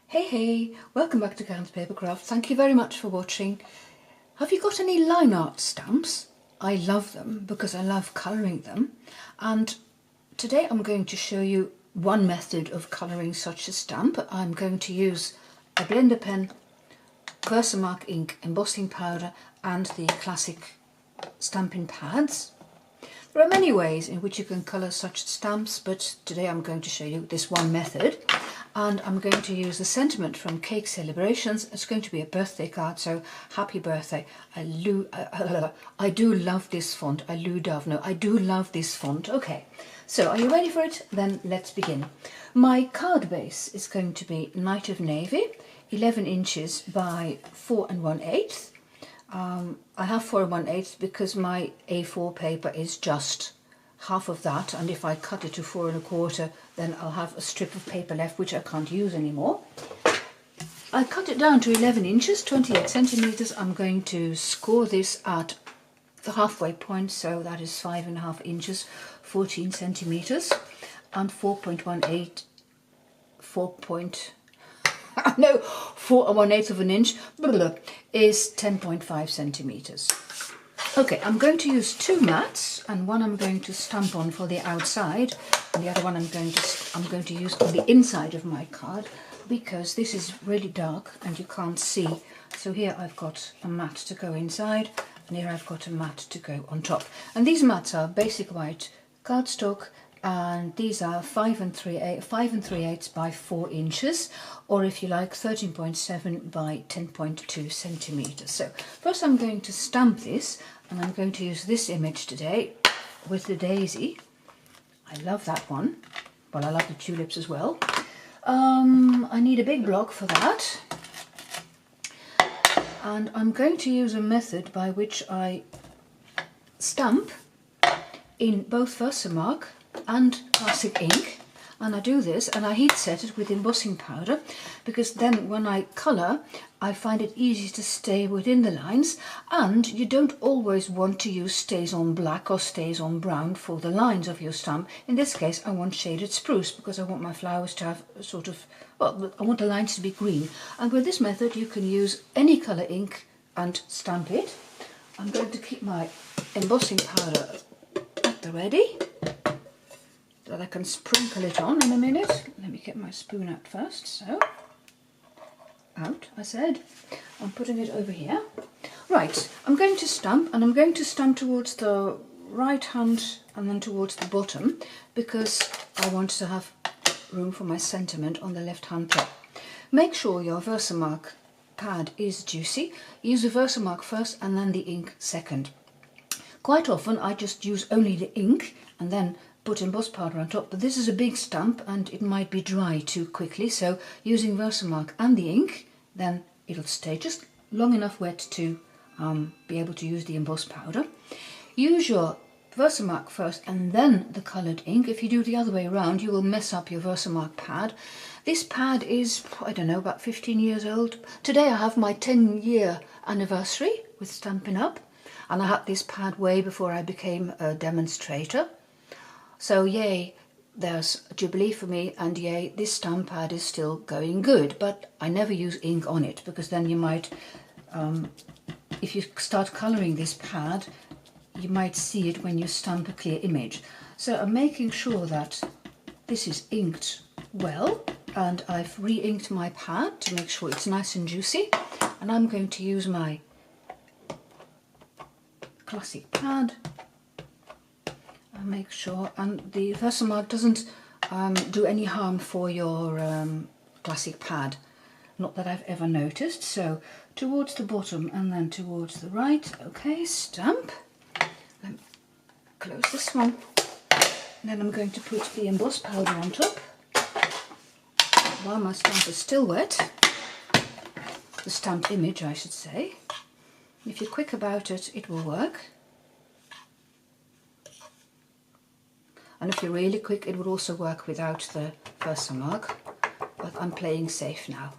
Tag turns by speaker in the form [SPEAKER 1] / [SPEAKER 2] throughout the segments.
[SPEAKER 1] Hey, welcome back to Karen's Papercraft. Thank you very much for watching. Have you got any line art stamps? I love them because I love colouring them, and today I'm going to show you one method of colouring such a stamp. I'm going to use a blender pen, Versamark ink, embossing powder and the classic stamping pads. There are many ways in which you can colour such stamps, but today I'm going to show you this one method. And I'm going to use the sentiment from Cake Celebrations. It's going to be a birthday card, so happy birthday. I do love this font. I do love this font. Okay, so are you ready for it? Then let's begin. My card base is going to be Night of Navy, 11 inches by 4 1/8. I have 4 1/8 because my A4 paper is just half of that, and if I cut it to 4 1/4, then I'll have a strip of paper left which I can't use anymore. I cut it down to 11 inches, 28 centimeters. I'm going to score this at the halfway point, so that is 5.5 inches, 14 centimeters, and 4.18, 4 1/8 of an inch is 10.5 centimeters. Okay, I'm going to use two mats, and one I'm going to stamp on for the outside, and the other one I'm going to use on the inside of my card, because this is really dark and you can't see. So here I've got a mat to go inside, and here I've got a mat to go on top. And these mats are basic white cardstock, and these are 5 3/8 by 4 inches, or if you like 13.7 by 10.2 centimeters. So first I'm going to stamp this, and I'm going to use this image today with the daisy. I love that one. Well, I love the tulips as well. I need a big block for that, and I'm going to use a method by which I stamp in both Versamark and classic ink, and I do this and I heat set it with embossing powder, because then when I colour I find it easy to stay within the lines, and you don't always want to use stays on black or stays on brown for the lines of your stamp. In this case I want shaded spruce because I want my flowers to have a sort of, well, I want the lines to be green, and with this method you can use any colour ink and stamp it. I'm going to keep my embossing powder at the ready, that I can sprinkle it on in a minute. Let me get my spoon out first. So, out, I said. I'm putting it over here. Right, I'm going to stamp, and I'm going to stamp towards the right hand and then towards the bottom, because I want to have room for my sentiment on the left hand top. Make sure your Versamark pad is juicy. Use the Versamark first and then the ink second. Quite often I just use only the ink and then put embossed powder on top, but this is a big stamp and it might be dry too quickly, so using Versamark and the ink, then it'll stay just long enough wet to be able to use the embossed powder. Use your Versamark first and then the coloured ink. If you do the other way around, you will mess up your Versamark pad. This pad is, I don't know, about 15 years old. Today I have my 10-year anniversary with Stampin' Up, and I had this pad way before I became a demonstrator. So yay, there's a jubilee for me, and yay, this stamp pad is still going good, but I never use ink on it, because then you might, if you start colouring this pad, you might see it when you stamp a clear image. So I'm making sure that this is inked well, and I've re-inked my pad to make sure it's nice and juicy, and I'm going to use my classic pad. Make sure, and the Versamark doesn't do any harm for your classic pad, not that I've ever noticed. So towards the bottom and then towards the right. Okay, stamp. Let me close this one. Then I'm going to put the embossed powder on top while my stamp is still wet. The stamped image, I should say. If you're quick about it, it will work. And if you're really quick, it would also work without the Versamark, but I'm playing safe now.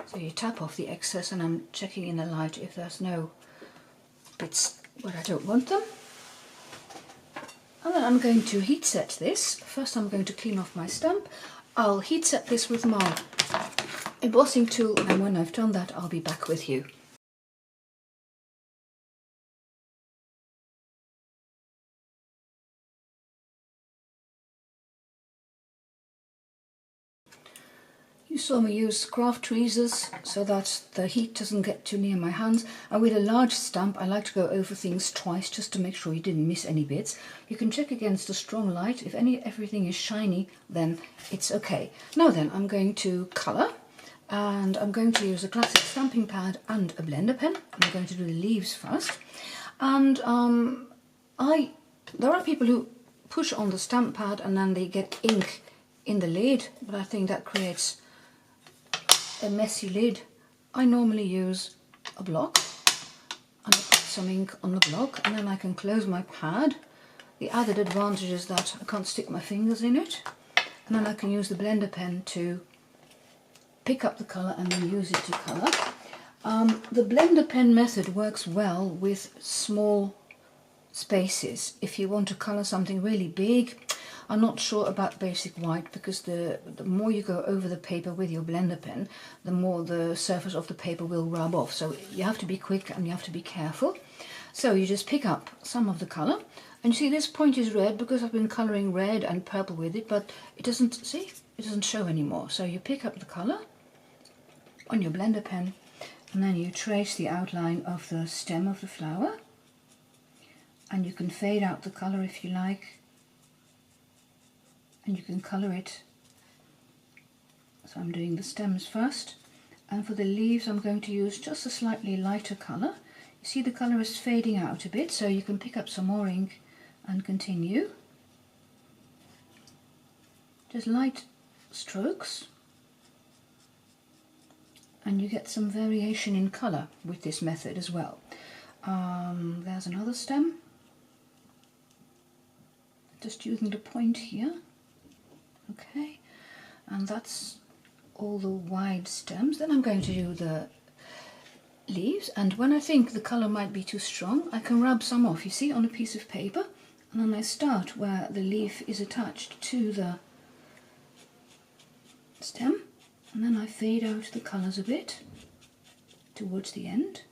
[SPEAKER 1] So you tap off the excess, and I'm checking in the light if there's no bits where I don't want them. And then I'm going to heat set this. First I'm going to clean off my stamp. I'll heat set this with my embossing tool, and when I've done that I'll be back with you. You saw me use craft tweezers so that the heat doesn't get too near my hands, and with a large stamp I like to go over things twice just to make sure you didn't miss any bits. You can check against a strong light. If everything is shiny, then it's okay. Now then, I'm going to colour, and I'm going to use a classic stamping pad and a blender pen. I'm going to do the leaves first, and there are people who push on the stamp pad and then they get ink in the lid, but I think that creates a messy lid. I normally use a block, and I put some ink on the block, and then I can close my pad. The added advantage is that I can't stick my fingers in it, and then I can use the blender pen to pick up the colour and then use it to colour. The blender pen method works well with small spaces. If you want to colour something really big, I'm not sure about basic white, because the more you go over the paper with your blender pen, the more the surface of the paper will rub off. So you have to be quick and you have to be careful. So you just pick up some of the colour, and you see this point is red because I've been colouring red and purple with it, but it doesn't show anymore. So you pick up the colour on your blender pen, and then you trace the outline of the stem of the flower, and you can fade out the colour if you like, and you can colour it. So I'm doing the stems first, and for the leaves I'm going to use just a slightly lighter colour. You see the colour is fading out a bit, so you can pick up some more ink and continue. Just light strokes, and you get some variation in colour with this method as well. There's another stem, just using the point here. Okay, and that's all the wide stems. Then I'm going to do the leaves, and when I think the colour might be too strong, I can rub some off, you see, on a piece of paper, and then I start where the leaf is attached to the stem, and then I fade out the colours a bit towards the end.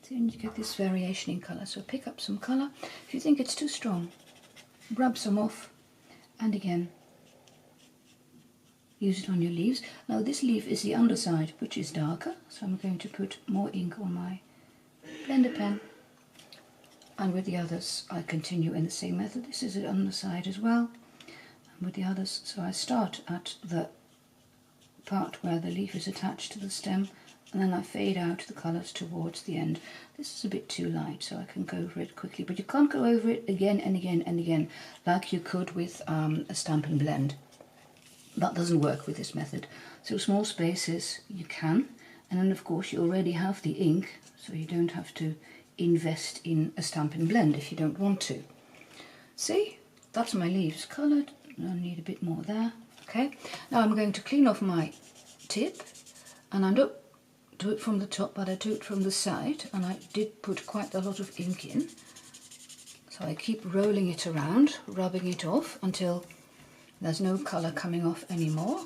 [SPEAKER 1] See, and you get this variation in colour. So pick up some colour. If you think it's too strong, rub some off, and again use it on your leaves. Now this leaf is the underside, which is darker, so I'm going to put more ink on my blender pen, and with the others I continue in the same method. This is the underside as well, and with the others, so I start at the part where the leaf is attached to the stem, and then I fade out the colours towards the end. This is a bit too light, so I can go over it quickly, but you can't go over it again and again and again like you could with a stamp and blend. That doesn't work with this method. So small spaces you can, and then of course you already have the ink, so you don't have to invest in a stamp and blend if you don't want to. See, that's my leaves coloured. I need a bit more there. Okay, now I'm going to clean off my tip, and I don't do it from the top, but I do it from the side, and I did put quite a lot of ink in, so I keep rolling it around, rubbing it off until there's no colour coming off anymore.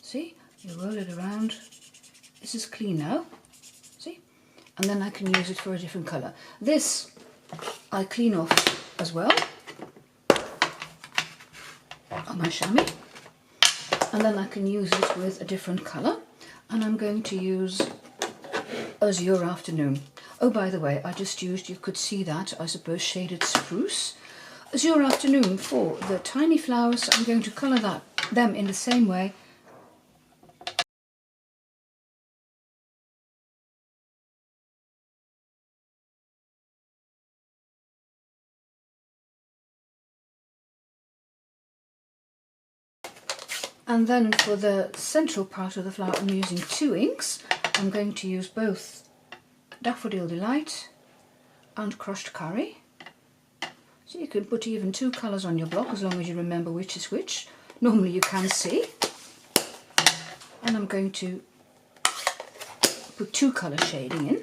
[SPEAKER 1] See, you roll it around. This is clean now, see, and then I can use it for a different colour. This I clean off as well on my chamois, and then I can use it with a different colour, and I'm going to use Azure Afternoon. Oh, by the way, I just used, you could see that, I suppose, shaded spruce. Azure Afternoon for the tiny flowers. I'm going to colour them in the same way. And then for the central part of the flower, I'm using two inks. I'm going to use both Daffodil Delight and Crushed Curry. So you can put even two colours on your block as long as you remember which is which. Normally you can see. And I'm going to put two colour shading in.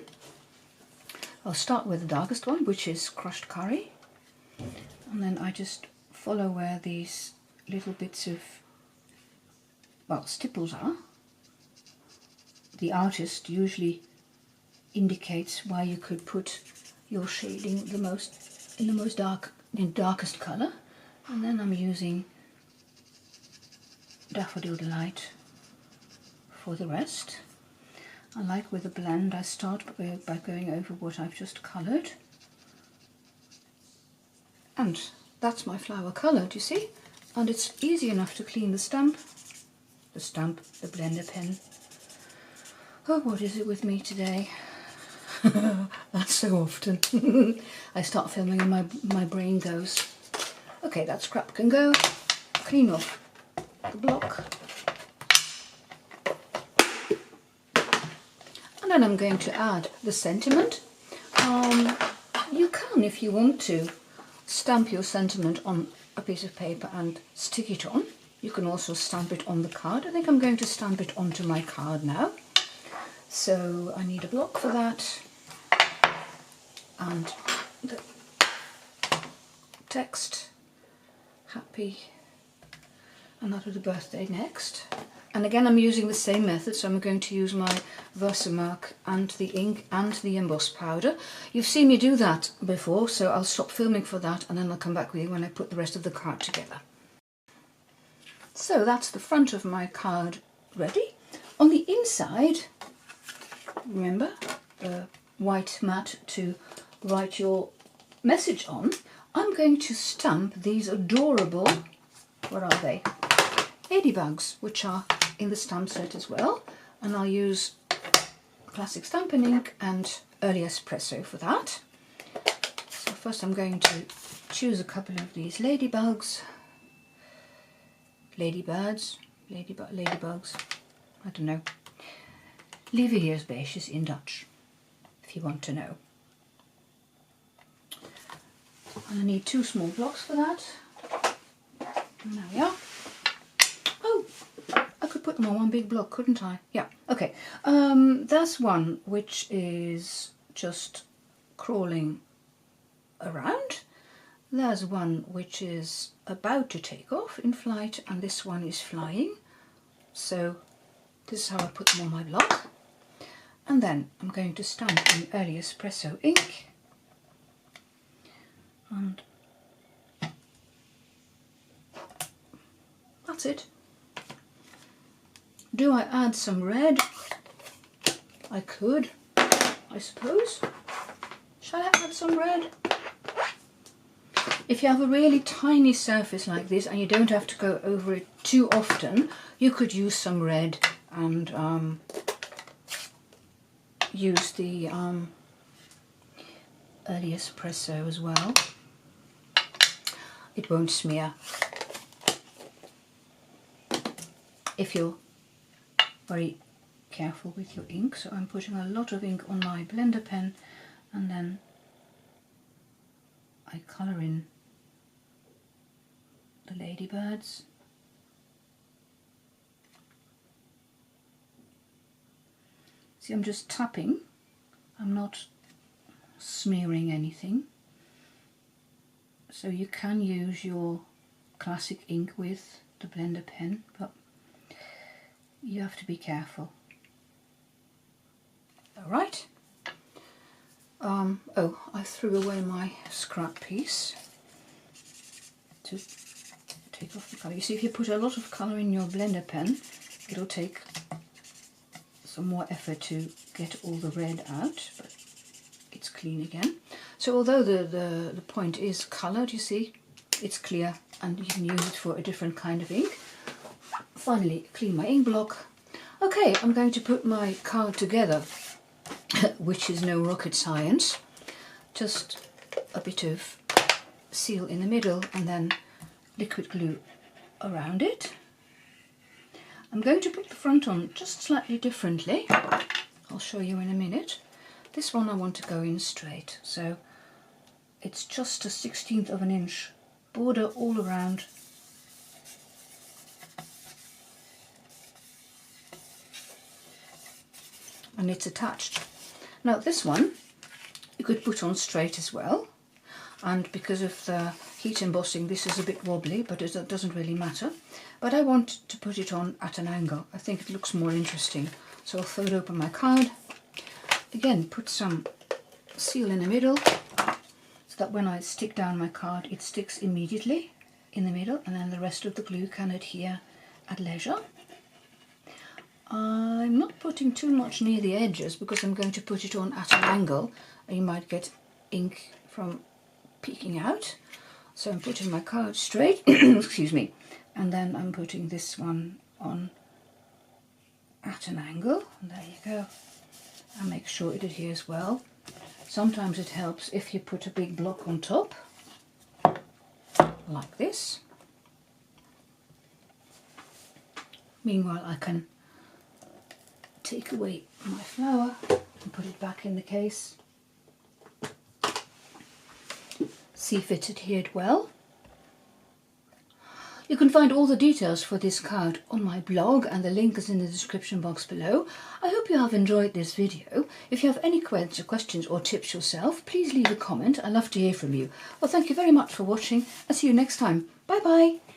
[SPEAKER 1] I'll start with the darkest one, which is Crushed Curry. And then I just follow where these little bits of, well, stipples are. the artist usually indicates where you could put your shading in the most darkest colour. And then I'm using Daffodil Delight for the rest. I like with a blend, I start by going over what I've just coloured. And that's my flower colour, do you see? And it's easy enough to clean the blender pen. Oh, what is it with me today? That's so often. I start filming and my brain goes. Okay, that scrap can go. Clean off the block. And then I'm going to add the sentiment. You can, if you want to, stamp your sentiment on a piece of paper and stick it on. You can also stamp it on the card. I think I'm going to stamp it onto my card now. So I need a block for that. And the text, happy, and that was the birthday next. And again, I'm using the same method, so I'm going to use my Versamark and the ink and the emboss powder. You've seen me do that before, so I'll stop filming for that and then I'll come back with you when I put the rest of the card together. So that's the front of my card ready. On the inside, remember the white mat to write your message on. I'm going to stamp these adorable, what are they? Ladybugs, which are in the stamp set as well, and I'll use classic stamping ink and early espresso for that. So first I'm going to choose a couple of these ladybugs, ladybirds, ladybugs, I don't know. Lieveheersbeestjes in Dutch, if you want to know. And I need 2 small blocks for that. And there we are. Oh, I could put them on one big block, couldn't I? Yeah, okay. There's one which is just crawling around. There's one which is about to take off in flight, and this one is flying. So this is how I put them on my block. And then I'm going to stamp in early espresso ink. And that's it. Do I add some red? I could, I suppose. Shall I add some red? If you have a really tiny surface like this and you don't have to go over it too often, you could use some red and use the early espresso as well. It won't smear if you're very careful with your ink. So I'm putting a lot of ink on my blender pen and then I colour in the ladybirds. See, I'm just tapping, I'm not smearing anything. So you can use your classic ink with the blender pen, but you have to be careful. Alright. Oh, I threw away my scrap piece to take off the colour. You see, if you put a lot of colour in your blender pen, it'll take some more effort to get all the red out, but it's clean again. So although the point is coloured, you see, it's clear and you can use it for a different kind of ink. Finally, clean my ink block. Okay, I'm going to put my card together, which is no rocket science. Just a bit of seal in the middle and then liquid glue around it. I'm going to put the front on just slightly differently. I'll show you in a minute. This one I want to go in straight, so it's just a 1/16 of an inch border all around. And it's attached. Now this one you could put on straight as well, and because of the heat embossing this is a bit wobbly, but it doesn't really matter. But I want to put it on at an angle. I think it looks more interesting So I'll fold open my card. Again, put some seal in the middle so that when I stick down my card it sticks immediately in the middle, and then the rest of the glue can adhere at leisure. I'm not putting too much near the edges because I'm going to put it on at an angle and you might get ink from peeking out. So I'm putting my card straight, excuse me, and then I'm putting this one on at an angle, and there you go, and make sure it adheres well. Sometimes it helps if you put a big block on top, like this. Meanwhile, I can take away my flower and put it back in the case. See if it's adhered well. You can find all the details for this card on my blog, and the link is in the description box below. I hope you have enjoyed this video. If you have any questions or tips yourself, please leave a comment. I'd love to hear from you. Well, thank you very much for watching, and see you next time. Bye bye.